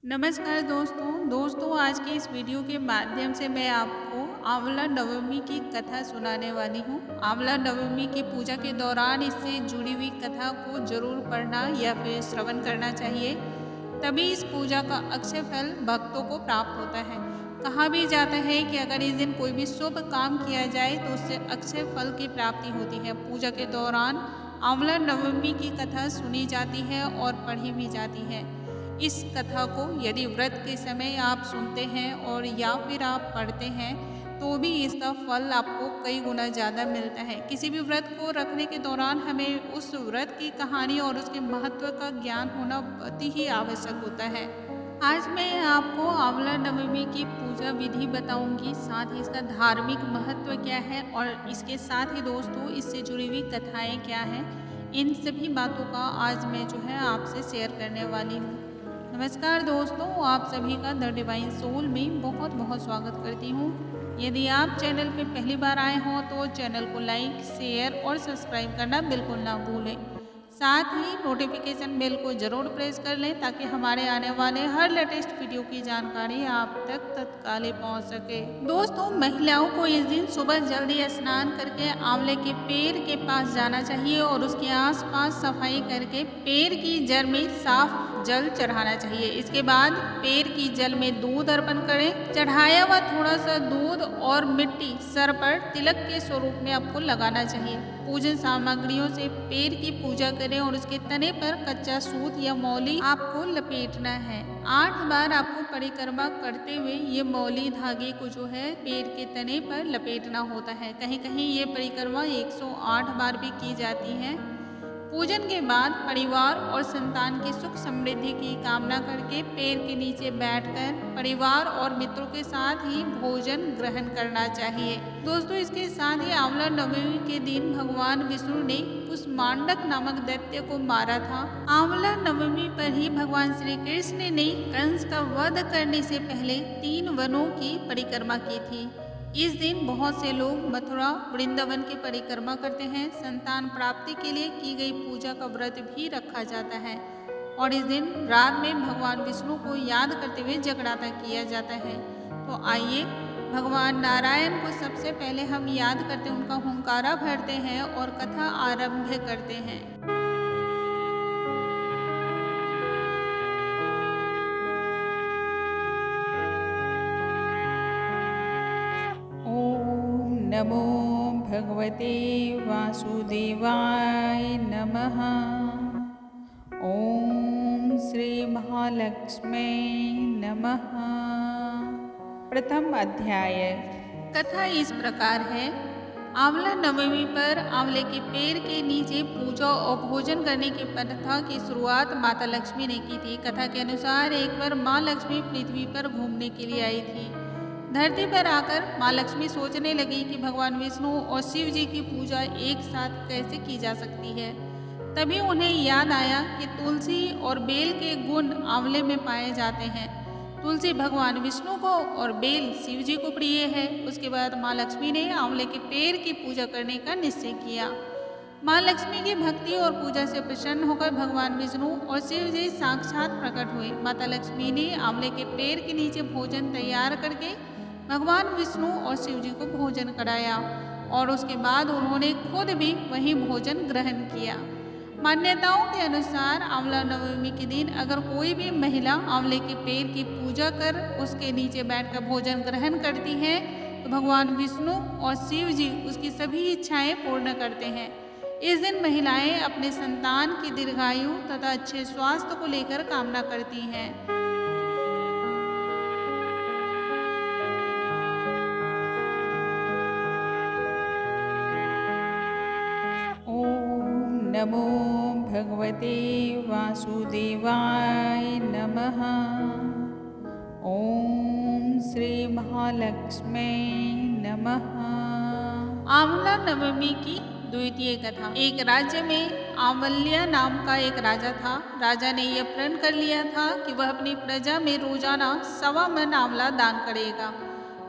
नमस्कार दोस्तों आज की इस वीडियो के माध्यम से मैं आपको आंवला नवमी की कथा सुनाने वाली हूँ। आंवला नवमी की पूजा के दौरान इससे जुड़ी हुई कथा को जरूर पढ़ना या फिर श्रवण करना चाहिए, तभी इस पूजा का अक्षय फल भक्तों को प्राप्त होता है। कहा भी जाता है कि अगर इस दिन कोई भी शुभ काम किया जाए तो उससे अक्षय फल की प्राप्ति होती है। पूजा के दौरान आंवला नवमी की कथा सुनी जाती है और पढ़ी भी जाती है। इस कथा को यदि व्रत के समय आप सुनते हैं और या फिर आप पढ़ते हैं तो भी इसका फल आपको कई गुना ज़्यादा मिलता है। किसी भी व्रत को रखने के दौरान हमें उस व्रत की कहानी और उसके महत्व का ज्ञान होना अति ही आवश्यक होता है। आज मैं आपको आंवला नवमी की पूजा विधि बताऊंगी, साथ ही इसका धार्मिक महत्व क्या है और इसके साथ ही दोस्तों इससे जुड़ी हुई कथाएं क्या हैं। इन सभी बातों का आज मैं जो है आपसे शेयर करने वाली हूँ। नमस्कार दोस्तों, आप सभी का द डिवाइन सोल में बहुत बहुत स्वागत करती हूँ। यदि आप चैनल पे पहली बार आए हों तो चैनल को लाइक, शेयर और सब्सक्राइब करना बिल्कुल ना भूलें। साथ ही नोटिफिकेशन बेल को ज़रूर प्रेस कर लें ताकि हमारे आने वाले हर लेटेस्ट वीडियो की जानकारी आप तक तत्काल पहुंच सके। दोस्तों, महिलाओं को इस दिन सुबह जल्दी स्नान करके आंवले के पेड़ के पास जाना चाहिए और उसके आसपास सफाई करके पेड़ की जड़ में साफ जल चढ़ाना चाहिए। इसके बाद पेड़ की जल में दूध अर्पण करें। चढ़ाया हुआ थोड़ा सा दूध और मिट्टी सर पर तिलक के स्वरूप में आपको लगाना चाहिए। पूजन सामग्रियों से पेड़ की पूजा करें और उसके तने पर कच्चा सूत या मौली आपको लपेटना है। 8 बार आपको परिक्रमा करते हुए ये मौली धागे को जो है पेड़ के तने पर लपेटना होता है। कहीं कहीं ये परिक्रमा 108 बार भी की जाती है। पूजन के बाद परिवार और संतान की सुख समृद्धि की कामना करके पेड़ के नीचे बैठकर परिवार और मित्रों के साथ ही भोजन ग्रहण करना चाहिए। दोस्तों, इसके साथ ही आंवला नवमी के दिन भगवान विष्णु ने कुष्मांडक नामक दैत्य को मारा था। आंवला नवमी पर ही भगवान श्री कृष्ण ने कंस का वध करने से पहले 3 वनों की परिक्रमा की थी। इस दिन बहुत से लोग मथुरा वृंदावन की परिक्रमा करते हैं। संतान प्राप्ति के लिए की गई पूजा का व्रत भी रखा जाता है और इस दिन रात में भगवान विष्णु को याद करते हुए जगराता किया जाता है। तो आइए भगवान नारायण को सबसे पहले हम याद करते, उनका हुंकारा भरते हैं और कथा आरंभ करते हैं। नमो भगवते वासुदेवाय नमः। ओम श्री महालक्ष्मी नमः। प्रथम अध्याय। कथा इस प्रकार है। आंवला नवमी पर आंवले के पेड़ के नीचे पूजा और भोजन करने की प्रथा की शुरुआत माता लक्ष्मी ने की थी। कथा के अनुसार एक बार माँ लक्ष्मी पृथ्वी पर घूमने के लिए आई थी। धरती पर आकर माँ लक्ष्मी सोचने लगी कि भगवान विष्णु और शिव जी की पूजा एक साथ कैसे की जा सकती है। तभी उन्हें याद आया कि तुलसी और बेल के गुण आंवले में पाए जाते हैं। तुलसी भगवान विष्णु को और बेल शिव जी को प्रिय है। उसके बाद माँ लक्ष्मी ने आंवले के पेड़ की पूजा करने का निश्चय किया। माँ लक्ष्मी की भक्ति और पूजा से प्रसन्न होकर भगवान विष्णु और शिव जी साक्षात प्रकट हुए। माता लक्ष्मी ने आंवले के पेड़ के नीचे भोजन तैयार करके भगवान विष्णु और शिव जी को भोजन कराया और उसके बाद उन्होंने खुद भी वही भोजन ग्रहण किया। मान्यताओं के अनुसार आंवला नवमी के दिन अगर कोई भी महिला आंवले के पेड़ की पूजा कर उसके नीचे बैठकर भोजन ग्रहण करती है तो भगवान विष्णु और शिव जी उसकी सभी इच्छाएं पूर्ण करते हैं। इस दिन महिलाएं अपने संतान की दीर्घायु तथा अच्छे स्वास्थ्य को लेकर कामना करती हैं। नमो भगवते वासुदेवाय नमः। ओम श्री महालक्ष्मी नमः। आंवला नवमी की द्वितीय कथा। एक राज्य में आंवल्या नाम का एक राजा था। राजा ने यह प्रण कर लिया था कि वह अपनी प्रजा में रोजाना 1.25 मन आंवला दान करेगा।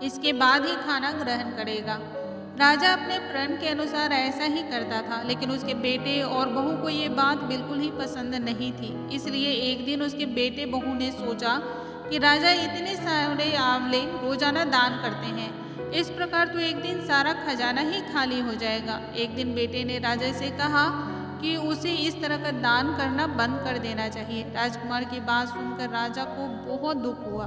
इसके बाद ही खाना ग्रहण करेगा। राजा अपने प्रण के अनुसार ऐसा ही करता था, लेकिन उसके बेटे और बहू को ये बात बिल्कुल ही पसंद नहीं थी। इसलिए एक दिन उसके बेटे बहू ने सोचा कि राजा इतने सारे आंवले रोजाना दान करते हैं, इस प्रकार तो एक दिन सारा खजाना ही खाली हो जाएगा। एक दिन बेटे ने राजा से कहा कि उसे इस तरह का दान करना बंद कर देना चाहिए। राजकुमार की बात सुनकर राजा को बहुत दुख हुआ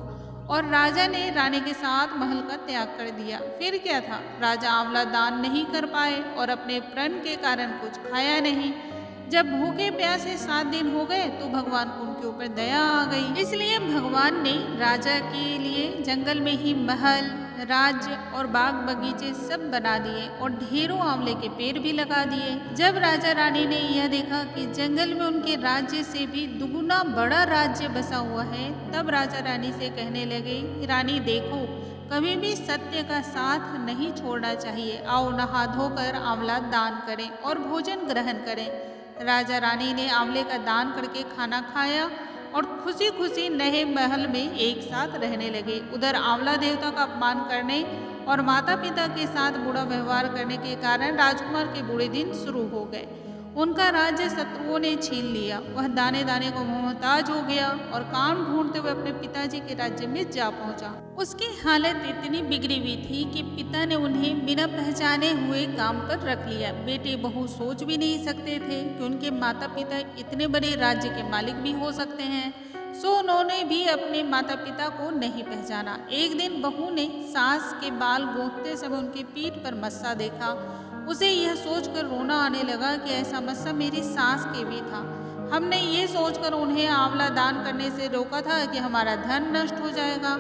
और राजा ने रानी के साथ महल का त्याग कर दिया। फिर क्या था, राजा आंवला दान नहीं कर पाए और अपने प्रण के कारण कुछ खाया नहीं। जब भूखे प्यासे 7 दिन हो गए तो भगवान को उनके ऊपर दया आ गई। इसलिए भगवान ने राजा के लिए जंगल में ही महल, राज्य और बाग बगीचे सब बना दिए और ढेरों आंवले के पेड़ भी लगा दिए। जब राजा रानी ने यह देखा कि जंगल में उनके राज्य से भी दुगुना बड़ा राज्य बसा हुआ है, तब राजा रानी से कहने लगे, रानी देखो, कभी भी सत्य का साथ नहीं छोड़ना चाहिए। आओ नहा धोकर आंवला दान करें और भोजन ग्रहण करें। राजा रानी ने आंवले का दान करके खाना खाया और खुशी खुशी नए महल में एक साथ रहने लगे। उधर आंवला देवता का अपमान करने और माता पिता के साथ बुरा व्यवहार करने के कारण राजकुमार के बुरे दिन शुरू हो गए। उनका राज्य शत्रुओं ने छीन लिया। वह दाने दाने को मोहताज हो गया और काम ढूंढते हुए अपने पिताजी के राज्य में जा पहुंचा। उसकी हालत इतनी बिगड़ी हुई थी कि पिता ने उन्हें बिना पहचाने हुए काम पर रख लिया। बेटे बहू सोच भी नहीं सकते थे कि उनके माता पिता इतने बड़े राज्य के मालिक भी हो सकते हैं, सो उन्होंने भी अपने माता पिता को नहीं पहचाना। एक दिन बहू ने सास के बाल गूंथते समय उनकी पीठ पर मस्सा देखा। उसे यह सोचकर रोना आने लगा कि ऐसा मस्सा मेरी सास के भी था। हमने ये सोचकर उन्हें आंवला दान करने से रोका था कि हमारा धन नष्ट हो जाएगा।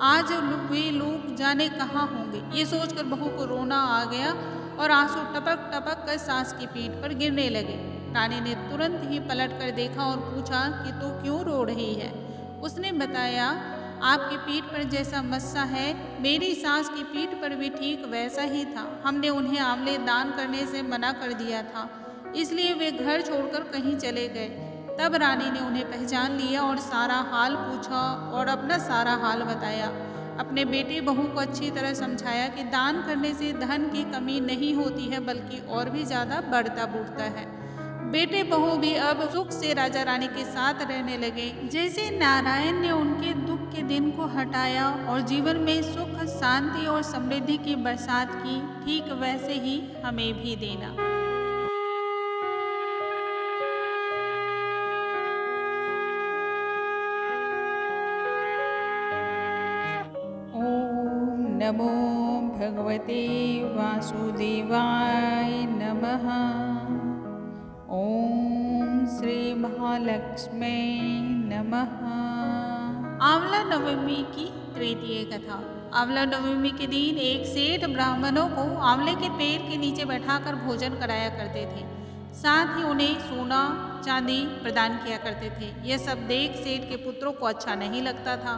आज वे लोग जाने कहाँ होंगे। ये सोचकर बहू को रोना आ गया और आंसू टपक टपक कर सास की पीठ पर गिरने लगे। रानी ने तुरंत ही पलट कर देखा और पूछा कि तू क्यों रो रही है। उसने बताया, आपकी पीठ पर जैसा मस्सा है, मेरी सास की पीठ पर भी ठीक वैसा ही था। हमने उन्हें आंवले दान करने से मना कर दिया था, इसलिए वे घर छोड़कर कहीं चले गए। तब रानी ने उन्हें पहचान लिया और सारा हाल पूछा और अपना सारा हाल बताया। अपने बेटे बहू को अच्छी तरह समझाया कि दान करने से धन की कमी नहीं होती है, बल्कि और भी ज़्यादा बढ़ता बूढ़ता है। बेटे बहू भी अब सुख से राजा रानी के साथ रहने लगे। जैसे नारायण ने उनके दुख के दिन को हटाया और जीवन में सुख, शांति और समृद्धि की बरसात की, ठीक वैसे ही हमें भी देना। ओम नमो भगवते वासुदेवाय नमः। ओम श्री महालक्ष्मी नमः। आंवला नवमी की तृतीय कथा। आंवला नवमी के दिन एक सेठ ब्राह्मणों को आंवले के पेड़ के नीचे बैठाकर भोजन कराया करते थे। साथ ही उन्हें सोना चांदी प्रदान किया करते थे। यह सब देख सेठ के पुत्रों को अच्छा नहीं लगता था।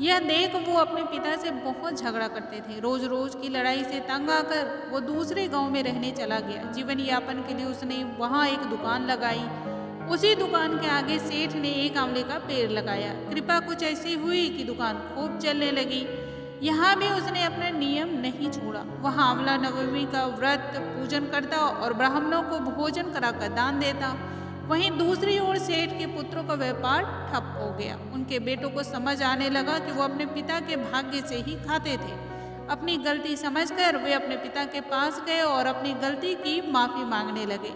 यह देख वो अपने पिता से बहुत झगड़ा करते थे। रोज रोज की लड़ाई से तंग आकर वो दूसरे गांव में रहने चला गया। जीवन यापन के लिए उसने वहां एक दुकान लगाई। उसी दुकान के आगे सेठ ने एक आंवले का पेड़ लगाया। कृपा कुछ ऐसी हुई कि दुकान खूब चलने लगी। यहाँ भी उसने अपना नियम नहीं छोड़ा। वह आंवला नवमी का व्रत पूजन करता और ब्राह्मणों को भोजन कराकर दान देता। वहीं दूसरी ओर सेठ के पुत्रों का व्यापार ठप हो गया। उनके बेटों को समझ आने लगा कि वो अपने पिता के भाग्य से ही खाते थे। अपनी गलती समझकर वे अपने पिता के पास गए और अपनी गलती की माफ़ी मांगने लगे।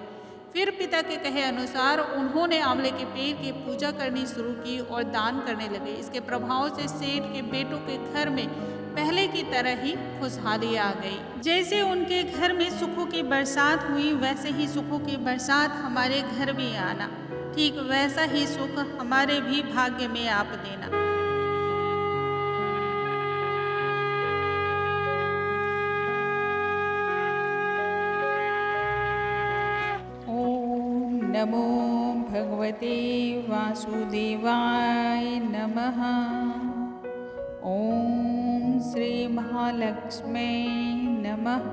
फिर पिता के कहे अनुसार उन्होंने आंवले के पेड़ की पूजा करनी शुरू की और दान करने लगे। इसके प्रभाव से सेठ के बेटों के घर में पहले की तरह ही खुशहाली आ गई। जैसे उनके घर में सुखों की बरसात हुई, वैसे ही सुखों की बरसात हमारे घर भी आना। ठीक वैसा ही सुख हमारे भी भाग्य में आप देना। ओम नमो भगवते वासुदेवाय नमः। ओम श्री महालक्ष्मी नमः।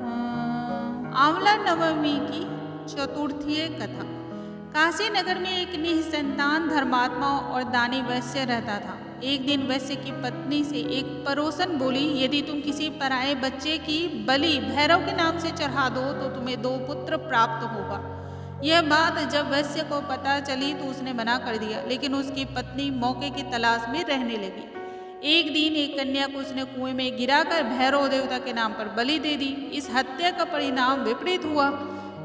आंवला नवमी की चतुर्थीय कथा। काशी नगर में एक निसंतान धर्मात्मा और दानी वैश्य रहता था। एक दिन वैश्य की पत्नी से एक पड़ोसन बोली, यदि तुम किसी पराये बच्चे की बलि भैरव के नाम से चढ़ा दो तो तुम्हें 2 पुत्र प्राप्त होगा। यह बात जब वैश्य को पता चली तो उसने मना कर दिया, लेकिन उसकी पत्नी मौके की तलाश में रहने लगी। एक दिन एक कन्या को उसने कुएं में गिराकर भैरव देवता के नाम पर बलि दे दी। इस हत्या का परिणाम विपरीत हुआ।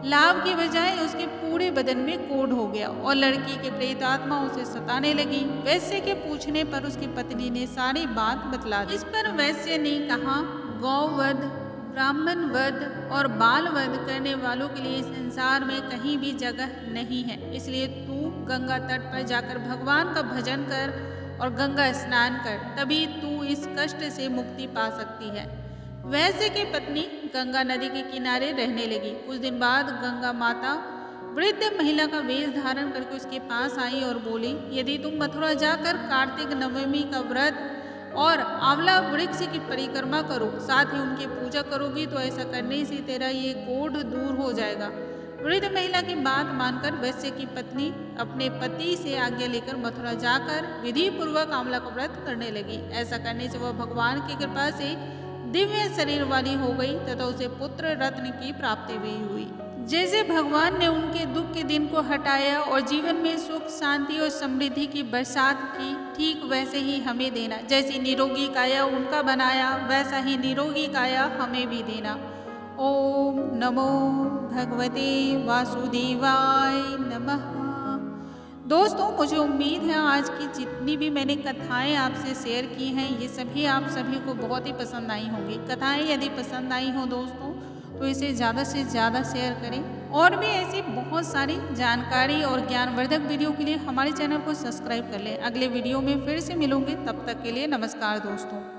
लाभ के बजाय उसके पूरे बदन में कोढ़ हो गया और लड़की के प्रेत आत्मा उसे सताने लगी। वैश्य के पूछने पर उसकी पत्नी ने सारी बात बतला दी। इस पर वैश्य ने कहा, गौवध, ब्राह्मण वध और बाल वध करने वालों के लिए संसार में कहीं भी जगह नहीं है। इसलिए तू गंगा तट पर जाकर भगवान का भजन कर और गंगा स्नान कर, तभी तू इस कष्ट से मुक्ति पा सकती है। वैश्य की पत्नी गंगा नदी के किनारे रहने लगी। कुछ दिन बाद गंगा माता वृद्ध महिला का वेश धारण करके उसके पास आई और बोली, यदि तुम मथुरा जाकर कार्तिक नवमी का व्रत और आंवला वृक्ष की परिक्रमा करो, साथ ही उनकी पूजा करोगी, तो ऐसा करने से तेरा ये कोढ़ दूर हो जाएगा। वृद्ध महिला की बात मानकर वैश्य की पत्नी अपने पति से आज्ञा लेकर मथुरा जाकर विधि पूर्वक आंवला का व्रत करने लगी। ऐसा करने से वह भगवान की कृपा से दिव्य शरीर वाली हो गई तथा उसे पुत्र रत्न की प्राप्ति भी हुई। जैसे भगवान ने उनके दुख के दिन को हटाया और जीवन में सुख, शांति और समृद्धि की बरसात की, ठीक वैसे ही हमें देना। जैसी निरोगी काया उनका बनाया, वैसा ही निरोगी काया हमें भी देना। ओम नमो भगवते वासुदेवाय नमः। दोस्तों, मुझे उम्मीद है आज की जितनी भी मैंने कथाएं आपसे शेयर की हैं, ये सभी आप सभी को बहुत ही पसंद आई होंगी। कथाएं यदि पसंद आई हो दोस्तों, तो इसे ज़्यादा से ज़्यादा शेयर करें। और भी ऐसी बहुत सारी जानकारी और ज्ञानवर्धक वीडियो के लिए हमारे चैनल को सब्सक्राइब कर लें। अगले वीडियो में फिर से मिलूंगे, तब तक के लिए नमस्कार दोस्तों।